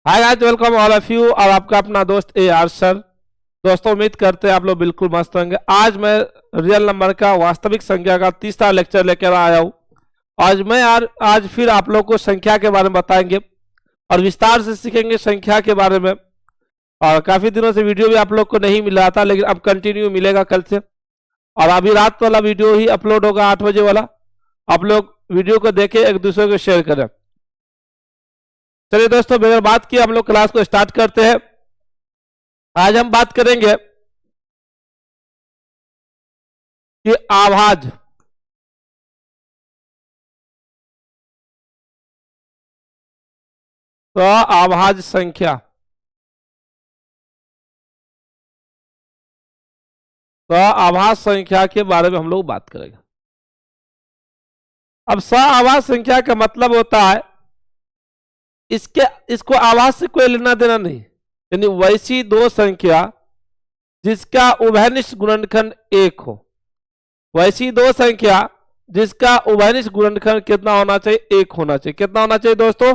Hi guys, welcome all of you. और आपका अपना दोस्त ए आर सर। दोस्तों, उम्मीद करते हैं आप लोग बिल्कुल मस्त होंगे। आज मैं रियल नंबर का वास्तविक संख्या का तीसरा लेक्चर लेकर आया हूँ। आज फिर आप लोग को संख्या के बारे में बताएंगे और विस्तार से सीखेंगे संख्या के बारे में। और काफी दिनों से वीडियो भी आप लोग को नहीं मिला था, लेकिन अब कंटिन्यू मिलेगा कल से। और अभी रात वाला वीडियो ही अपलोड होगा 8 बजे वाला। आप लोग वीडियो को देखें, एक दूसरे को शेयर करें। चलिए दोस्तों, बगैर बात किए हम लोग क्लास को स्टार्ट करते हैं। आज हम बात करेंगे कि आभाज तो आभाज संख्या, तो आभाज संख्या के बारे में हम लोग बात करेंगे। अब आभाज संख्या का मतलब होता है इसको आभाज से कोई लेना देना नहीं, यानी वैसी दो संख्या जिसका उभयनिष्ठ गुणनखंड 1 हो। वैसी दो संख्या जिसका उभयनिष्ठ गुणनखंड कितना होना चाहिए? 1 होना चाहिए। कितना होना चाहिए दोस्तों?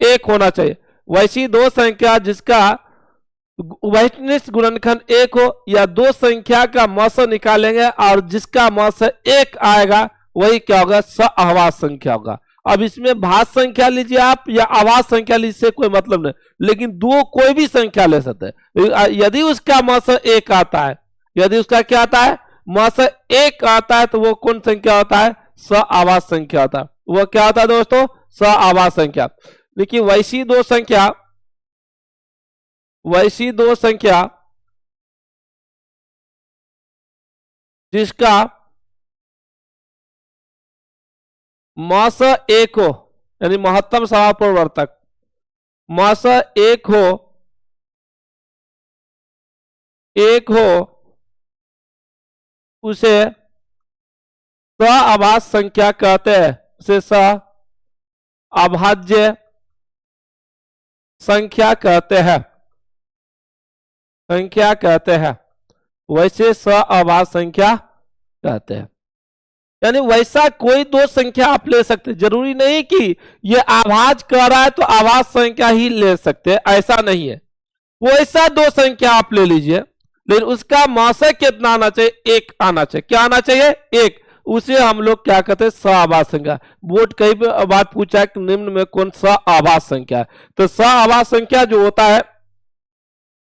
1 होना चाहिए। वैसी दो संख्या जिसका उभयनिष्ठ गुणनखंड 1 हो, या दो संख्या का मौसा निकालेंगे और जिसका मौसा 1 आएगा वही क्या होगा? सहआभाज संख्या होगा। अब इसमें भाज संख्या लीजिए आप या आभाज संख्या लीजिए, कोई मतलब नहीं, लेकिन दो कोई भी संख्या ले सकते हैं। यदि उसका मौसा 1 आता है, यदि उसका क्या आता है? मौसा 1 आता है, तो वो कौन संख्या होता है? सहआभाज संख्या होता है। वो क्या होता है दोस्तों? सहआभाज संख्या। देखिए, वैसी दो संख्या जिसका मौसा 1 हो, यानी महत्तम समापवर्तक मौसा 1 हो, उसे सहआभाज संख्या कहते हैं। उसे सहअभाज्य संख्या कहते हैं। वैसे सहअभाज संख्या कहते हैं। यानी वैसा कोई दो संख्या आप ले सकते, जरूरी नहीं कि ये आभाज कर रहा है तो आभाज संख्या ही ले सकते, ऐसा नहीं है। कोई सा दो संख्या आप ले लीजिए, लेकिन उसका मौसा कितना आना चाहिए? 1 आना चाहिए। क्या आना चाहिए? 1। उसे हम लोग क्या कहते हैं? सहआभाज संख्या। बोर्ड कई बार पूछा है कि निम्न में कौन सहआभाज संख्या है, तो सहआभाज संख्या जो होता है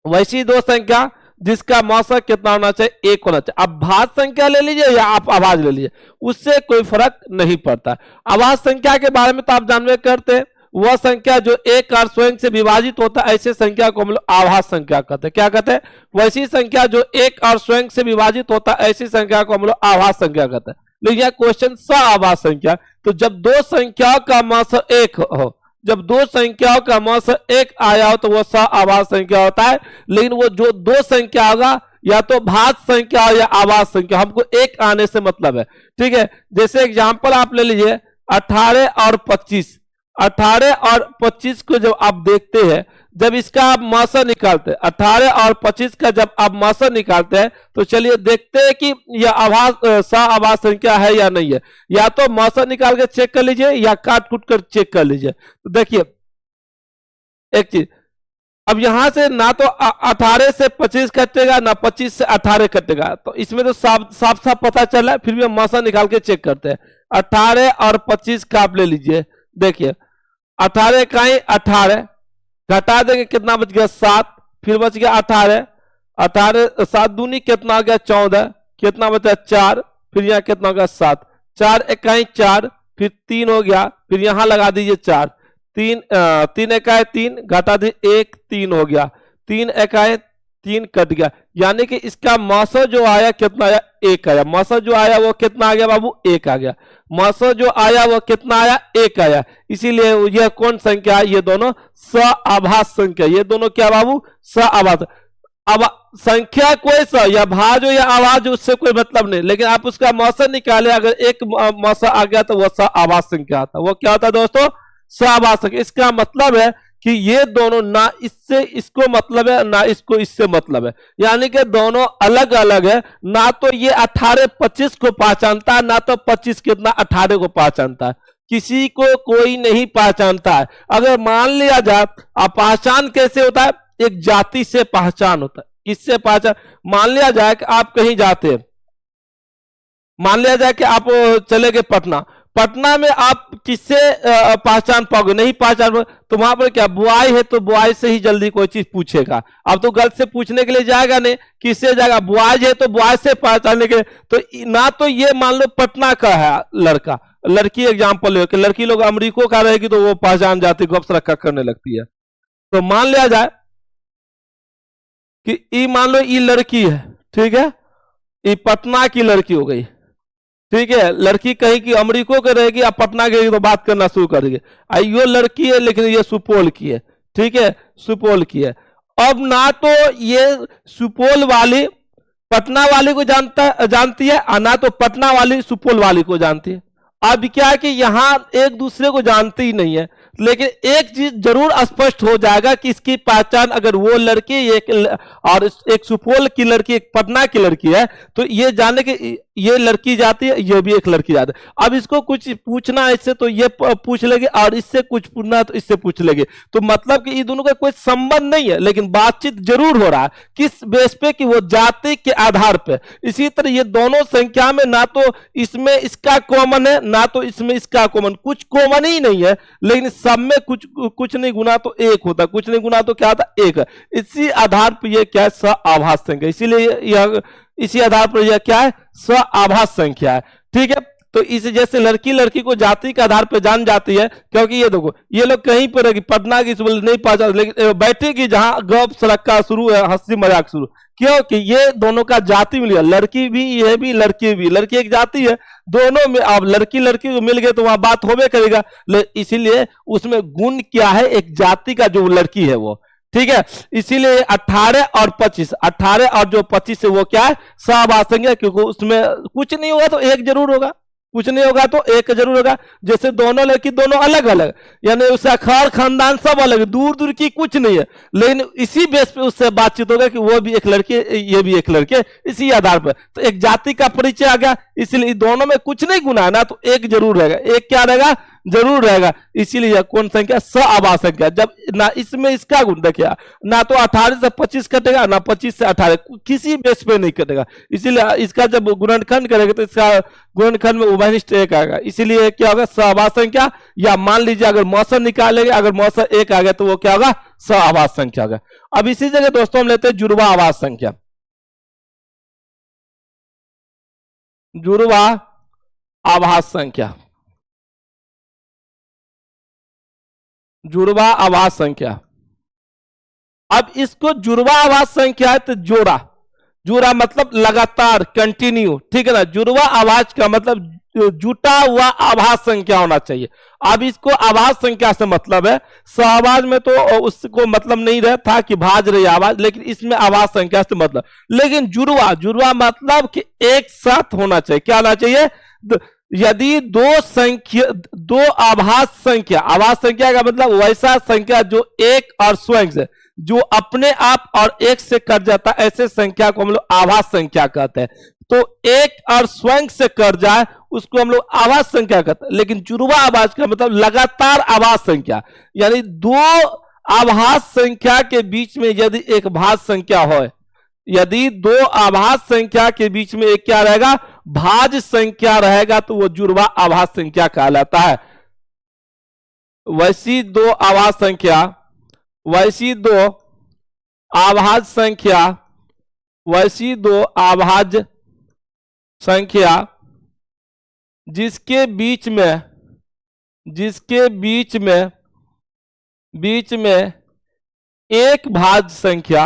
वैसी दो संख्या जिसका मौसा कितना होना चाहिए? 1 होना चाहिए। अब भाज संख्या ले लीजिए या आप आभाज ले लीजिए, उससे कोई फर्क नहीं पड़ता। आभाज संख्या के बारे में तो आप जानवे करते हैं, वह संख्या जो एक और स्वयं से विभाजित होता है, ऐसे संख्या को हम लोग आभाज संख्या कहते हैं। क्या कहते हैं? वैसी संख्या जो एक और स्वयं से विभाजित होता है, ऐसी संख्या को हम लोग आभाज संख्या कहते हैं। लेकिन यह क्वेश्चन सहआभाज संख्या, तो जब दो संख्याओं का मौसा 1 हो, जब दो संख्याओं का मौसा 1 आया हो, तो वो सहआभाज संख्या होता है। लेकिन वो जो दो संख्या होगा, या तो भाज संख्या या आभाज संख्या, हमको 1 आने से मतलब है। ठीक है, जैसे एग्जांपल आप ले लीजिए 18 और 25। 18 और 25 को जब आप देखते हैं, जब इसका आप मौसा निकालते हैं, 18 और 25 का जब आप मौसा निकालते हैं, तो चलिए देखते हैं कि यह सहआभाज संख्या है या नहीं है। या तो मौसा निकाल के चेक कर लीजिए या काट कूट कर चेक कर लीजिए। तो देखिए एक चीज, अब यहां से ना तो 18 से 25 कटेगा, ना 25 से 18 कटेगा, तो इसमें तो साफ पता चल रहा है। फिर भी हम मौसा निकाल के चेक करते हैं। 18 और 25 का आप ले लीजिए। देखिए 18 का ही 18 घटा देंगे, कितना बच गया? 7। फिर बच गया 18 7 दूनी कितना हो गया? 14। कितना बचा? 4। फिर यहाँ कितना हो गया? 7। 4 इकाई 4, फिर 3 हो गया, फिर यहां लगा दीजिए 4। 3 इकाई 3 घटा दीजिए 1, 3 हो गया। 3 इकाई 3 कट गया, यानी कि इसका मौसा जो आया कितना आया? 1 आया। मौसा जो आया वो कितना आ गया बाबू? 1 आ गया। मौसा जो आया वो कितना आया? 1 आया। इसीलिए यह कौन संख्या है? ये दोनों सहआभाज संख्या। ये दोनों क्या बाबू? सहआभाज। अब संख्या कोई सा, या भाज हो या आभाज, उससे कोई मतलब नहीं, लेकिन आप उसका मौसा निकाले, अगर 1 मौसा आ गया तो वह सहआभाज संख्या आता है। वो क्या होता है दोस्तों? सहआभाज संख्या। इसका मतलब है कि ये दोनों ना इससे इसको मतलब है, ना इसको इससे मतलब है, यानी कि दोनों अलग अलग है। ना तो ये 18 25 को पहचानता है, ना तो 25 कितना 18 को पहचानता है। किसी को कोई नहीं पहचानता है। अगर मान लिया जाए, अब पहचान कैसे होता है? एक जाति से पहचान होता है। किससे पहचान? मान लिया जाए कि आप कहीं जाते हैं, मान लिया जाए कि आप चले गए पटना, पटना में आप किससे पहचान पाओगे? नहीं पहचान पाओगे। तो वहां पर क्या बुआई है, तो बुआई से ही जल्दी कोई चीज पूछेगा। अब तो गलत से पूछने के लिए जाएगा नहीं, किससे जाएगा? बुआई है तो बुआई से पहचानने के लिए। तो ना तो ये मान लो पटना का है लड़का, लड़की एग्जाम्पल ले कि लड़की लोग अमरीको का रहेगी तो वो पहचान जाती, गप रखा करने लगती है। तो मान लिया जाए कि ई मान लो ये लड़की है, ठीक है, ये पटना की लड़की हो गई, ठीक है। लड़की कहीं की अमरीको के रहेगी, आप पटना गई तो बात करना शुरू कर देगी। यो लड़की है लेकिन ये सुपौल की है, ठीक है, सुपौल की है। अब ना तो ये सुपौल वाली पटना वाली को जानती है, और ना तो पटना वाली सुपौल वाली को जानती है। अब क्या है कि यहां एक दूसरे को जानते ही नहीं है, लेकिन एक चीज जरूर स्पष्ट हो जाएगा कि इसकी पहचान अगर वो लड़की और एक सुपौल की लड़की एक पटना की लड़की है, तो ये जाने कि ये लड़की जाती है, ये भी एक लड़की जाती है। अब इसको कुछ पूछना है इससे तो ये पूछ लेगी, और इससे कुछ पूछना है तो इससे पूछ लेगी। तो मतलब कि ये दोनों का कोई संबंध नहीं है, लेकिन बातचीत जरूर हो रहा है। किस बेस पे? कि वो जाति के आधार पे। इसी तरह ये दोनों संख्या में ना तो इसमें इसका कॉमन है, ना तो इसमें इसका कॉमन, कुछ कॉमन ही नहीं है, लेकिन सब में कुछ नहीं गुना तो एक होता, कुछ नहीं गुना तो क्या होता? एक। इसी आधार पर यह क्या है? सआभास संख्या। इसीलिए यह इसी आधार पर यह क्या है? सआभास संख्या है, ठीक है। तो इस जैसे लड़की को जाति के आधार पर जान जाती है, क्योंकि ये देखो ये लोग कहीं पर रहेगी, पटना की नहीं पहचान, लेकिन बैठेगी जहां गप सड़का शुरू है, हंसी मजाक शुरू, क्योंकि ये दोनों का जाति मिल गया। लड़की भी, ये भी, लड़की भी, लड़की एक जाति है, दोनों में अब लड़की को मिल गए तो वहां बात होबे करेगा। इसीलिए उसमें गुण क्या है? एक जाति का जो लड़की है वो, ठीक है। इसीलिए 18 और 25, 18 और जो 25 है वो क्या है? सआभास संख्या, क्योंकि उसमें कुछ नहीं होगा तो एक जरूर होगा, कुछ नहीं होगा तो एक जरूर होगा। जैसे दोनों लड़की दोनों अलग अलग, यानी उसका घर खानदान सब अलग, दूर दूर की कुछ नहीं है, लेकिन इसी बेस पे उससे बातचीत होगा कि वो भी एक लड़के, ये भी एक लड़के, इसी आधार पर तो एक जाति का परिचय आ गया। इसलिए दोनों में कुछ नहीं गुना है ना, तो एक जरूर रहेगा, एक क्या रहेगा? जरूर रहेगा। इसीलिए कौन संख्या? सआभास संख्या। जब ना इसमें इसका गुण देखिए, ना तो 18 से 25 कटेगा, ना 25 से 18, किसी बेस पे नहीं कटेगा। इसीलिए इसका जब गुणनखंड करेंगे तो इसका गुणनखंड में उभयनिष्ठ एक आएगा। इसीलिए क्या होगा? सआभास संख्या। या मान लीजिए अगर मौसम निकालेंगे, अगर मौसम एक आ गया तो वो क्या होगा? सआभास संख्या होगा। अब इसी जगह दोस्तों हम लेते हैं जुड़वा आभास संख्या। जुड़वा आभास संख्या, जुड़वा आभास संख्या। अब इसको जुड़वा आभास संख्या है तो जोड़ा, जुड़ा मतलब लगातार, कंटिन्यू, ठीक है ना। जुड़वा आभास का मतलब जुटा हुआ आभास संख्या होना चाहिए। अब इसको आभास संख्या से मतलब है, सहभाज में तो उसको मतलब नहीं रहा था कि भाज रही आवाज, लेकिन इसमें आभास संख्या से मतलब। लेकिन जुड़वा, जुड़वा मतलब कि एक साथ होना चाहिए। क्या होना चाहिए? यदि दो आभास संख्या, आभास संख्या का मतलब वैसा संख्या जो एक और स्वयं से, जो अपने आप और एक से कट जाता है, ऐसे संख्या को हम लोग आभास संख्या कहते हैं। तो एक और स्वयं से कट जाए उसको हम लोग आभास संख्या कहते हैं। लेकिन जुड़वा आभास का मतलब लगातार आभास संख्या, यानी दो आभास संख्या के बीच में यदि एक भाज संख्या हो, यदि दो आभास संख्या के बीच में एक क्या रहेगा? भाज संख्या रहेगा, तो वो जुड़वा आभास संख्या कहलाता है। वैसी दो आभास संख्या, वैसी दो आभाज संख्या, वैसी दो आभाज संख्या जिसके बीच में एक भाज संख्या,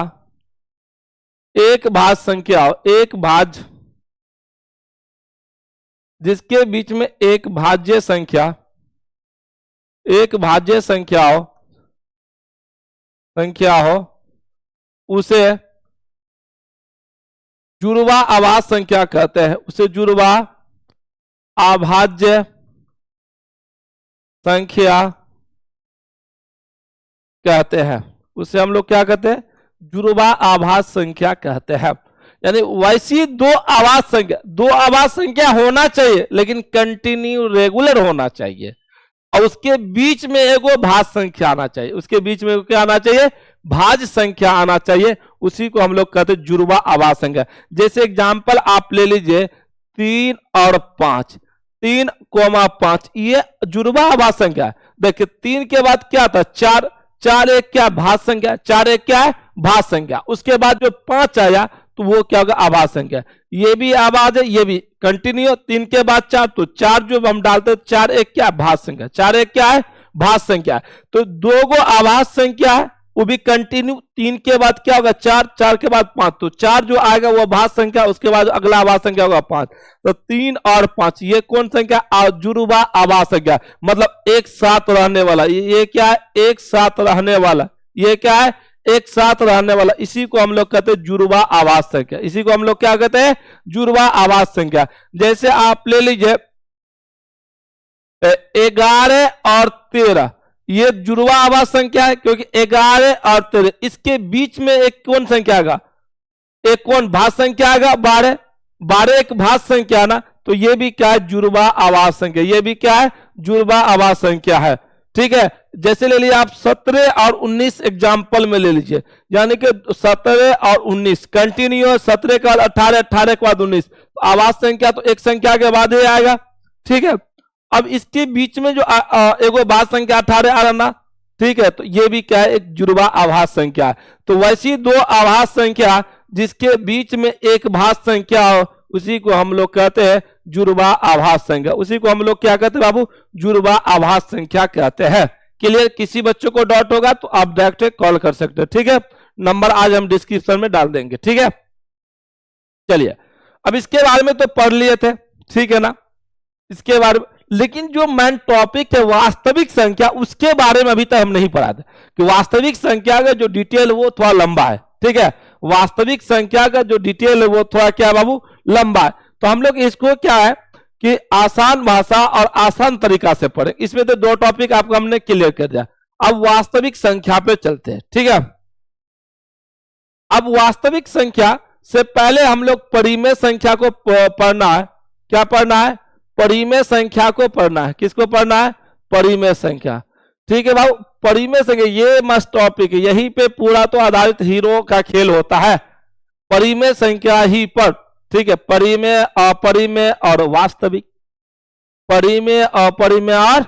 एक भाज संख्या, एक भाज, जिसके बीच में एक भाज्य संख्या, एक भाज्य संख्या हो, उसे जुड़वा आभास संख्या कहते हैं। उसे जुड़वा अभाज्य संख्या कहते हैं। उसे हम लोग क्या कहते हैं? जुड़वा आभास संख्या कहते हैं। यानी वैसी दो आभास संख्या, दो आभास संख्या होना चाहिए, लेकिन कंटिन्यू रेगुलर होना चाहिए। और उसके बीच में एगो भाज्य संख्या आना चाहिए, उसके बीच में क्या आना चाहिए, भाज्य संख्या आना चाहिए, उसी को हम लोग कहते हैं जुड़वा आवाज संख्या। जैसे एग्जांपल आप ले लीजिए 3 और 5, 3,5 ये जुड़वा आवाज संख्या है। देखिए 3 के बाद क्या था 4, 4 एक क्या भाज्य संख्या, 4 एक क्या है भाज्य संख्या। उसके बाद जो 5 आया तो वो क्या होगा आवाज संख्या। ये भी आवाज है, ये भी कंटिन्यू। 3 के बाद 4 तो 4 जो हम डालते हैं 4 एक क्या भाज्य संख्या, 4 एक क्या है भाज्य संख्या। तो 2 गो आवाज संख्या है वो भी कंटिन्यू। 3 के बाद क्या होगा 4, 4 के बाद 5 तो 4 जो आएगा वो भाज्य संख्या, उसके बाद अगला आवाज संख्या होगा 5। तो 3 और 5 ये कौन संख्या, जुड़वा आवाज संख्या, मतलब एक साथ रहने वाला। ये क्या है एक साथ रहने वाला, ये क्या है एक साथ रहने वाला। इसी को हम लोग कहते हैं जुड़वा आवाज संख्या, इसी को हम लोग क्या कहते हैं जुड़वा आवाज संख्या। जैसे आप ले लीजिए 11 और 13 ये जुड़वा आवाज संख्या है, क्योंकि 11 और 13 इसके बीच में एक कौन संख्या आएगा, एक कौन भाज्य संख्या आएगा 12, 12 एक भाज्य संख्या ना, तो ये भी क्या है जुड़वा आवाज संख्या, ये भी क्या है जुड़वा आवाज संख्या है। ठीक है, जैसे ले लीजिए आप 17 और 19 एग्जाम्पल में ले लीजिए, यानी कि 17 और 19 कंटिन्यू, 17 के बाद 18, 18 के बाद 19, तो आवाज संख्या तो एक संख्या के बाद ही आएगा। ठीक है, अब इसके बीच में जो एगो भाज्य संख्या 18 आ रहा ना, ठीक है, तो ये भी क्या है एक जुड़वा आभास संख्या। तो वैसी 2 आभास संख्या जिसके बीच में एक भाज्य संख्या हो उसी को हम लोग कहते हैं जुड़वा आभास संख्या, उसी को हम लोग क्या कहते हैं बाबू जुड़वा आभास संख्या कहते हैं। क्लियर, किसी बच्चों को डाउट होगा तो आप डायरेक्ट कॉल कर सकते हैं। ठीक है, नंबर आज हम डिस्क्रिप्शन में डाल देंगे। ठीक है, चलिए अब इसके बारे में तो पढ़ लिए थे, ठीक है ना, इसके बारे में, लेकिन जो मेन टॉपिक है वास्तविक संख्या उसके बारे में अभी तक हम नहीं पढ़ा थे, कि वास्तविक संख्या का जो डिटेल वो थोड़ा लंबा है। ठीक है, वास्तविक संख्या का जो डिटेल है वो थोड़ा क्या बाबू लंबा है। तो हम लोग इसको क्या है कि आसान भाषा और आसान तरीका से पढ़े। इसमें तो 2 टॉपिक आपको हमने क्लियर कर दिया। अब वास्तविक संख्या पे चलते हैं। ठीक है, अब वास्तविक संख्या से पहले हम लोग परिमेय संख्या को पढ़ना है। क्या पढ़ना है, परिमेय संख्या को पढ़ना है। किसको पढ़ना है, परिमेय संख्या। ठीक है भाई, परिमेय संख्या ये मस्त टॉपिक है, यहीं पे पूरा तो आधारित हीरो का खेल होता है, परिमेय संख्या ही पर। ठीक है, परिमेय, अपरिमेय और वास्तविक, परिमेय, अपरिमेय और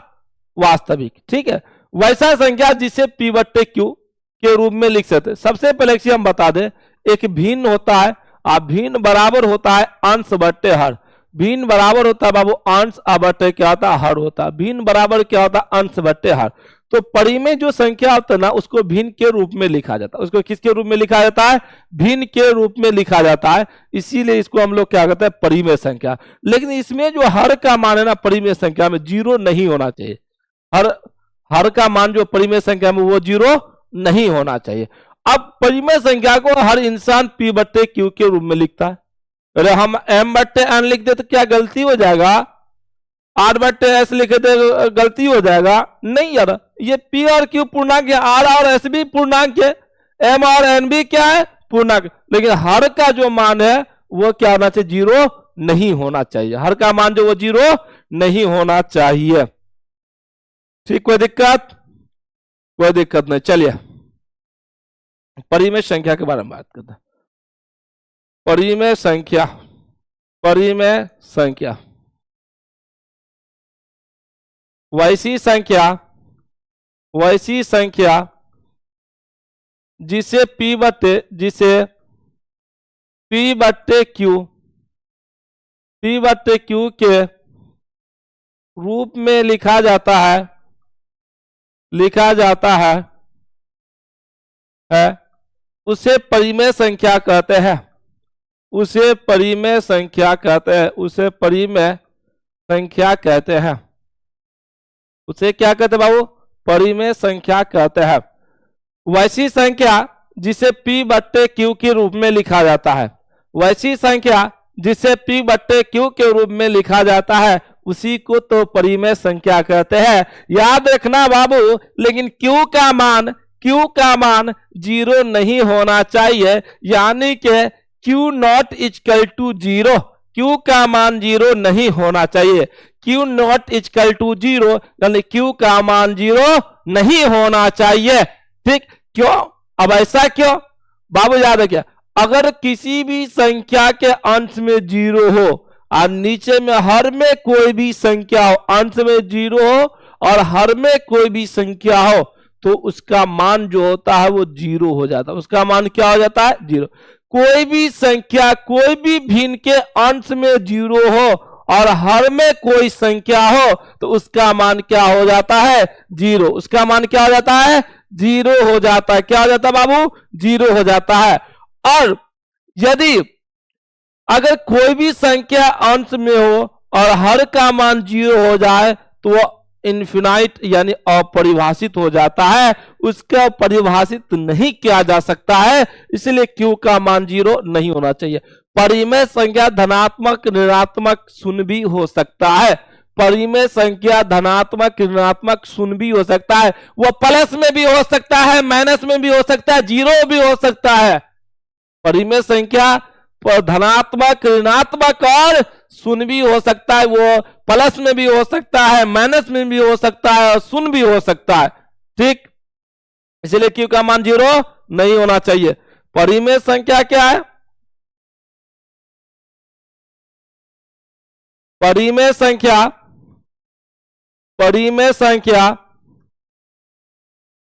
वास्तविक। ठीक है, वैसा संख्या जिसे P बट्टे Q के रूप में लिख सकते हैं। सबसे पहले हम बता दें, एक भिन्न होता है, भिन्न बराबर होता है अंश बट्टे हर। भिन्न बराबर होता है बाबू अंश बट्टे क्या होता है हर होता है। भिन्न बराबर क्या होता है अंश बट्टे हर। तो परिमेय जो संख्या होता है ना उसको भिन्न के रूप में लिखा जाता है। उसको किसके रूप में लिखा जाता है, भिन्न के रूप में लिखा जाता है, इसीलिए इसको हम लोग क्या कहते हैं परिमेय संख्या। लेकिन इसमें जो हर का मान है ना परिमेय संख्या में 0 नहीं होना चाहिए। हर का मान जो परिमेय संख्या में वो 0 नहीं होना चाहिए। अब परिमेय संख्या को हर इंसान P बट्टे Q के रूप में लिखता है। अरे हम M बट्टे N लिख दे तो क्या गलती हो जाएगा, R बट्टे S लिखे तो गलती हो जाएगा, नहीं यार, ये P और Q पूर्णांक है, R और S भी पूर्णांक है, M और N भी क्या है पूर्णांक, लेकिन हर का जो मान है वो क्या होना चाहिए 0 नहीं होना चाहिए। हर का मान जो वो 0 नहीं होना चाहिए। ठीक, कोई दिक्कत, कोई दिक्कत नहीं। चलिए परिमेय संख्या के बारे में बात करते हैं। परिमेय संख्या, परिमेय संख्या वैसी संख्या जिसे P बट्टे Q के रूप में लिखा जाता है, उसे परिमेय संख्या कहते हैं। उसे परिमेय संख्या कहते हैं। उसे परिमेय संख्या कहते हैं। उसे क्या कहते हैं बाबू, परिमेय संख्या कहते हैं। वैसी संख्या जिसे P बट्टे Q के रूप में लिखा जाता है, वैसी संख्या जिसे P बट्टे Q के रूप में लिखा जाता है उसी को तो परिमेय संख्या कहते हैं। याद रखना बाबू, लेकिन Q का मान 0 नहीं होना चाहिए, यानी कि Q not equal to 0, Q का मान 0 नहीं होना चाहिए। क्यू नॉट इक्वल टू 0, यानी क्यू का मान 0 नहीं होना चाहिए। ठीक, क्यों? अब ऐसा क्यों बाबू, याद है क्या? अगर किसी भी संख्या के अंश में 0 हो और नीचे में हर में कोई भी संख्या हो, अंश में 0 हो और हर में कोई भी संख्या हो, तो उसका मान जो होता है वो 0 हो जाता है। उसका मान क्या हो जाता है? 0। कोई भी संख्या कोई भी भिन्न के अंश में 0 हो और हर में कोई संख्या हो, तो उसका मान क्या हो जाता है? 0। उसका मान क्या हो जाता है? 0 हो जाता है। क्या हो जाता है बाबू? 0 हो जाता है। और यदि अगर कोई भी संख्या अंश में हो और हर का मान 0 हो जाए, तो वो इनफिनाइट यानी अपरिभाषित हो जाता है, उसका परिभाषित नहीं किया जा सकता है, इसलिए क्यू का मान 0 नहीं होना चाहिए। परिमेय संख्या धनात्मक ऋणात्मक शून्य भी हो सकता है। परिमेय संख्या धनात्मक ऋणात्मक शून्य भी हो सकता है, वो प्लस में भी हो सकता है, माइनस में भी हो सकता है, 0 भी हो सकता है। परिमेय संख्या धनात्मक ऋणात्मक और शून्य भी हो सकता है, वो प्लस में भी हो सकता है, माइनस में भी हो सकता है और शून्य भी हो सकता है। ठीक, इसलिए क्यू का मान 0 नहीं होना चाहिए। परिमेय संख्या क्या है? परिमेय संख्या, परिमेय संख्या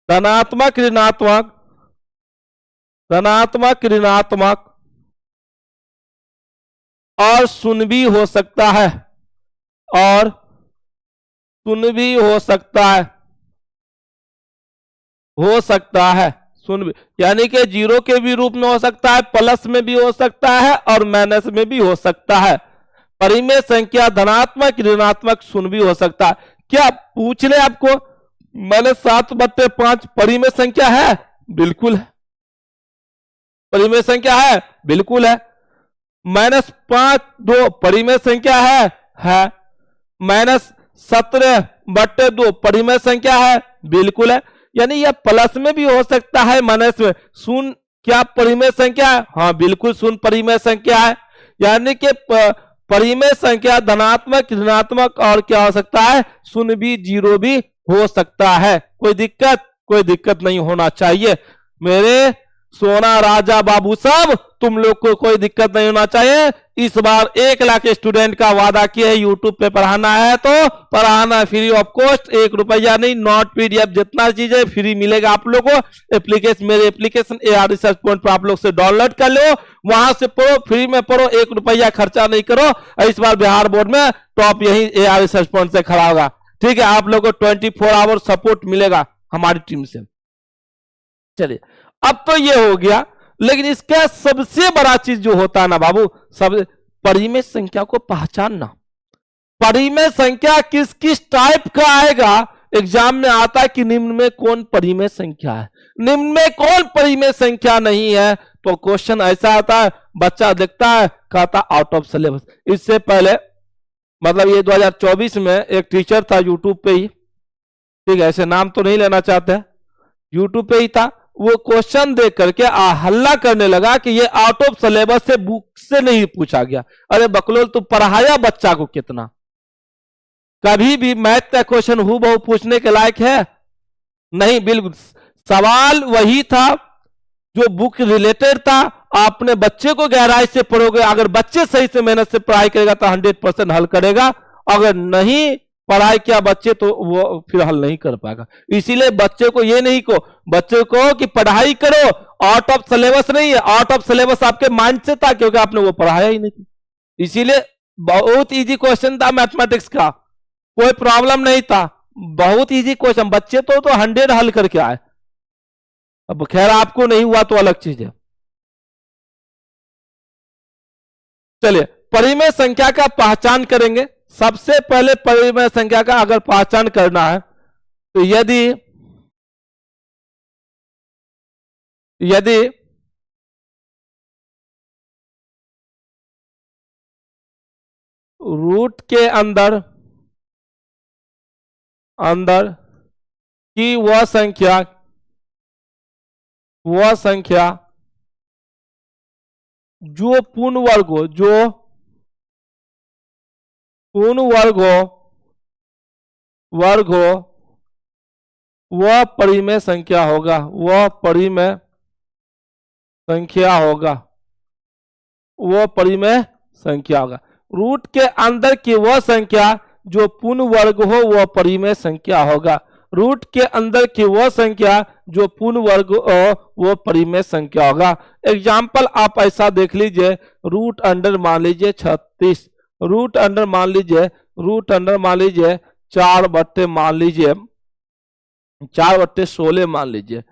धनात्मक ऋणात्मक, धनात्मक ऋणात्मक और शून्य भी हो सकता है, और शून्य भी हो सकता है, हो सकता है शून्य भी, यानी कि 0 के भी रूप में हो सकता है, प्लस में भी हो सकता है और माइनस में भी हो सकता है। परिमेय संख्या धनात्मक ऋणात्मक शून्य भी हो सकता है। क्या पूछ ले आपको? मैंने 7/5 परिमेय संख्या है? बिल्कुल है। परिमेय संख्या है? बिल्कुल है। -5 2 परिमेय संख्या है। -17/2 परिमेय संख्या है? बिल्कुल है। यानी यह प्लस में भी हो सकता है, माइनस में। शून्य क्या परिमेय संख्या है? हाँ बिल्कुल, शून्य परिमेय संख्या है। यानी कि परिमेय संख्या धनात्मक ऋणात्मक और क्या हो सकता है? शून्य भी, 0 भी हो सकता है। कोई दिक्कत? कोई दिक्कत नहीं होना चाहिए मेरे सोना राजा बाबू सब, तुम लोग को कोई दिक्कत नहीं होना चाहिए। इस बार 1 लाख स्टूडेंट का वादा किया है, यूट्यूब पे पढ़ाना है तो पढ़ाना फ्री ऑफ कॉस्ट, 1 रुपया नहीं, नोट पीडीएफ जितना चीजें फ्री मिलेगा आप लोग को। एप्लीकेशन, मेरे एप्लीकेशन AR रिसर्च पॉइंट पर आप लोग से डाउनलोड कर लो, वहां से पढ़ो, फ्री में पढ़ो, 1 रुपया खर्चा नहीं करो। इस बार बिहार बोर्ड में टॉप यही AR रिसर्च पॉइंट से खड़ा होगा। ठीक है, आप लोग को 24 आवर सपोर्ट मिलेगा हमारी टीम से। चलिए, अब तो ये हो गया, लेकिन इसका सबसे बड़ा चीज जो होता है ना बाबू, सब परिमेय संख्या को पहचानना। परिमेय संख्या किस किस टाइप का आएगा एग्जाम में आता है कि निम्न में कौन परिमेय संख्या है, निम्न में कौन परिमेय संख्या नहीं है। तो क्वेश्चन ऐसा आता है, बच्चा देखता है, कहता आउट ऑफ सिलेबस। इससे पहले मतलब ये 2024 में एक टीचर था यूट्यूब पे ही, ठीक है, ऐसे नाम तो नहीं लेना चाहते, यूट्यूब पे ही था, वो क्वेश्चन देख करके हल्ला करने लगा कि ये आउट ऑफ सिलेबस से, बुक से नहीं पूछा गया। अरे बकलोल, तू पढ़ाया बच्चा को कितना? कभी भी मैथ का क्वेश्चन हूबहू पूछने के लायक है? नहीं, बिल्कुल। सवाल वही था जो बुक रिलेटेड था। आपने बच्चे को गहराई से पढ़ोगे, अगर बच्चे सही से मेहनत से पढ़ाई करेगा तो 100% हल करेगा। अगर नहीं पढ़ाई किया बच्चे तो वो फिर हल नहीं कर पाएगा। इसीलिए बच्चे को ये नहीं को, बच्चे को कि पढ़ाई करो, आउट ऑफ सिलेबस नहीं है। आउट ऑफ सिलेबस आपके माइंड से था क्योंकि आपने वो पढ़ाया ही नहीं। इसीलिए बहुत इजी क्वेश्चन था मैथमेटिक्स का, कोई प्रॉब्लम नहीं था, बहुत इजी क्वेश्चन। बच्चे तो 100 हल करके आए। अब खैर आपको नहीं हुआ तो अलग चीज है। चलिए, परिमेय संख्या का पहचान करेंगे। सबसे पहले परिमेय संख्या का अगर पहचान करना है तो यदि रूट के अंदर की वह संख्या जो पूर्ण वर्ग हो, वर्ग हो वह परिमेय संख्या होगा, वह परिमेय संख्या होगा, वह परिमेय संख्या होगा। रूट के अंदर की वह संख्या जो पूर्ण वर्ग हो वह परिमेय संख्या होगा। रूट के अंदर की वह संख्या जो पूर्ण वर्ग हो वह परिमेय संख्या होगा। एग्जाम्पल आप ऐसा देख लीजिए, रूट अंडर मान लीजिए 36, रूट अंडर मान लीजिए 4 बट्टे मान लीजिए 4/16 मान लीजिए।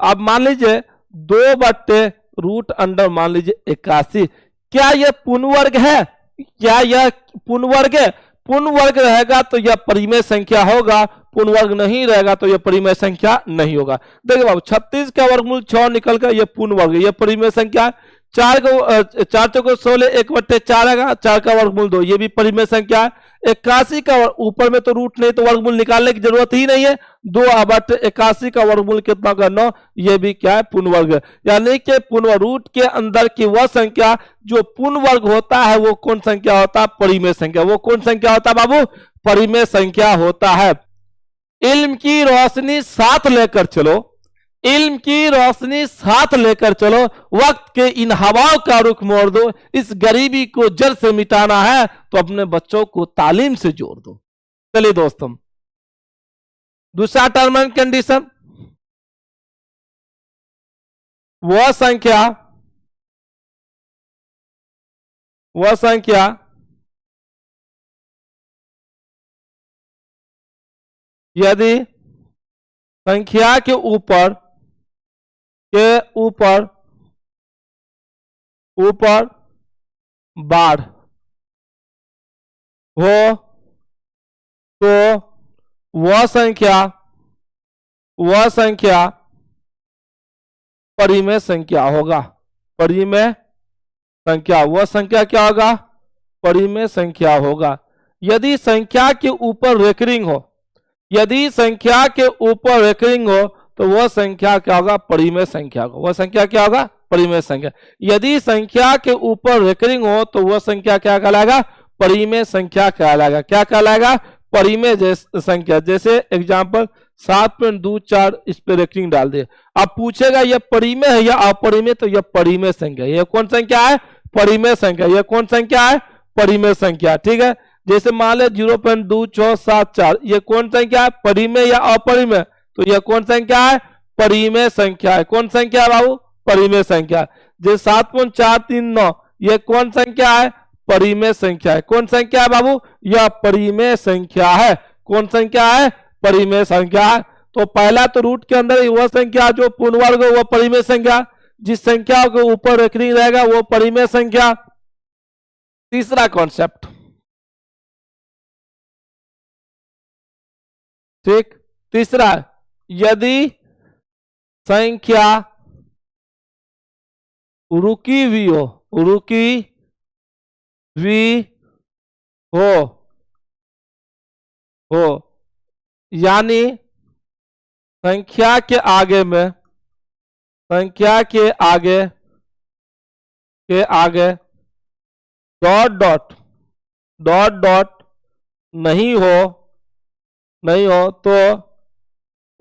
अब मान लीजिए 2 बट्टे रूट अंडर मान लीजिए 81। क्या यह पूर्ण वर्ग है? क्या यह पूर्ण वर्ग है? पूर्ण वर्ग रहेगा तो यह परिमेय संख्या होगा, पूर्ण वर्ग नहीं रहेगा तो यह परिमेय संख्या नहीं होगा। देखिए बाबू 36 का वर्गमूल 6 निकल कर यह पूर्ण वर्ग है, यह परिमेय संख्या। 4 को 16 1/4 आएगा, 4 का वर्गमूल 2, ये भी परिमेय संख्या है। 81 का ऊपर में तो रूट नहीं तो वर्गमूल निकालने की जरूरत ही नहीं है। 2/81 का वर्गमूल कितना का 9, ये भी क्या है? पूर्ण वर्ग है। यानी कि पूर्ण रूट के अंदर की वह संख्या जो पूर्ण वर्ग होता है वो कौन संख्या होता है? परिमेय संख्या। वो कौन संख्या होता है बाबू? परिमेय संख्या होता है। इल्म की रोशनी साथ लेकर चलो, इल्म की रोशनी साथ लेकर चलो, वक्त के इन हवाओं का रुख मोड़ दो, इस गरीबी को जड़ से मिटाना है तो अपने बच्चों को तालीम से जोड़ दो। चलिए दोस्तों, दूसरा टर्म एंड कंडीशन, वह संख्या यदि संख्या के ऊपर बाढ़ हो तो वह संख्या परिमेय संख्या होगा। परिमेय संख्या, वह संख्या क्या होगा? परिमेय संख्या होगा। यदि संख्या के ऊपर रेकरिंग हो, यदि संख्या के ऊपर रेकरिंग हो तो वह संख्या क्या होगा? परिमेय संख्या होगा। वह संख्या क्या होगा? परिमेय संख्या। यदि संख्या के ऊपर रेकरिंग हो तो वह संख्या क्या कहलाएगा? परिमेय संख्या कहलाएगा। क्या कहलाएगा? परिमेय संख्या। जैसे एग्जांपल 7.24, इस पे रेकरिंग डाल दिए। अब पूछेगा यह परिमेय है या अपरिमेय, तो यह परिमेय संख्या। यह कौन संख्या है? परिमेय संख्या। यह कौन संख्या है? परिमेय संख्या। ठीक है, जैसे मान ले 0.2674, ये कौन संख्या है? परिमेय या अपरिमेय? तो यह कौन संख्या है? परिमेय संख्या है। कौन संख्या है बाबू? परिमेय संख्या। जैसे 7.439, यह कौन संख्या है? परिमेय संख्या है। कौन संख्या है बाबू? यह परिमेय संख्या है। कौन संख्या है? परिमेय संख्या है। तो पहला तो रूट के अंदर वह संख्या जो पूर्ण वर्ग हो वह परिमेय संख्या, जिस संख्या के ऊपर रेकरिंग रहेगा वो परिमेय संख्या। तीसरा कॉन्सेप्ट, ठीक, तीसरा, यदि संख्या रुकी हुई हो यानी संख्या के आगे डॉट नहीं हो तो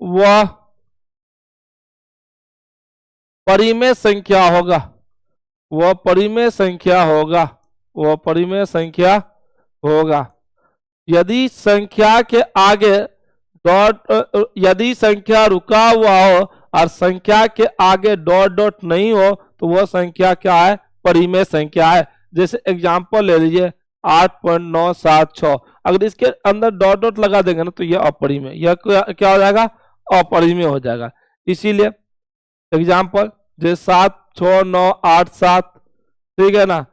वह परिमेय संख्या होगा। वह परिमेय संख्या होगा। यदि संख्या के आगे यदि संख्या रुका हुआ हो और संख्या के आगे डॉट नहीं हो तो वह संख्या क्या है? परिमेय संख्या है। जैसे एग्जांपल ले लीजिए 8.976, अगर इसके अंदर डॉट लगा देंगे ना तो यह अपरिमेय, यह क्या हो जाएगा? अपरिमेय हो जाएगा। इसीलिए एग्जांपल जैसे 76987, ठीक है ना,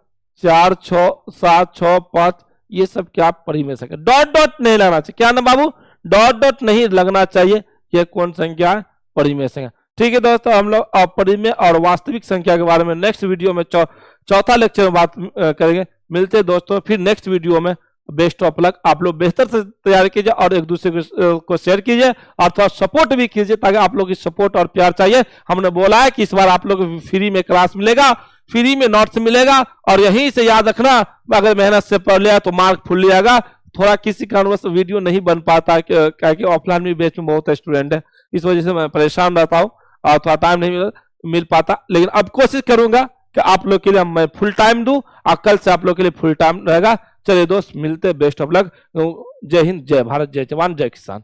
46765, ये सब क्या? परिमेय संख्या। डॉट नहीं लगना चाहिए। क्या ना बाबू? डॉट नहीं लगना चाहिए। ये कौन संख्या है? परिमेय संख्या। ठीक है दोस्तों, हम लोग अपरिमेय और वास्तविक संख्या के बारे में नेक्स्ट वीडियो में चौथा लेक्चर में बात करेंगे। मिलते हैं दोस्तों फिर नेक्स्ट वीडियो में। Best of luck. आप लोग बेहतर से तैयारी कीजिए और एक दूसरे को शेयर कीजिए और थोड़ा सपोर्ट भी कीजिए, ताकि आप लोग की सपोर्ट और प्यार चाहिए। हमने बोला है कि इस बार आप लोग फ्री में क्लास मिलेगा, फ्री में नोट्स मिलेगा, और यहीं से याद रखना, अगर मेहनत से पढ़ लिया तो मार्क फुल लियागा। थोड़ा किसी कारणवश वीडियो नहीं बन पाता, क्या कि ऑफलाइन में बैच में बहुत स्टूडेंट है, इस वजह से मैं परेशान रहता हूँ और थोड़ा टाइम नहीं मिल पाता। लेकिन अब कोशिश करूंगा कि आप लोग के लिए मैं फुल टाइम दूं और कल से आप लोग के लिए फुल टाइम रहेगा। चलिए दोस्त, मिलते, बेस्ट ऑफ लक। जय हिंद, जय भारत, जय जवान, जय किसान।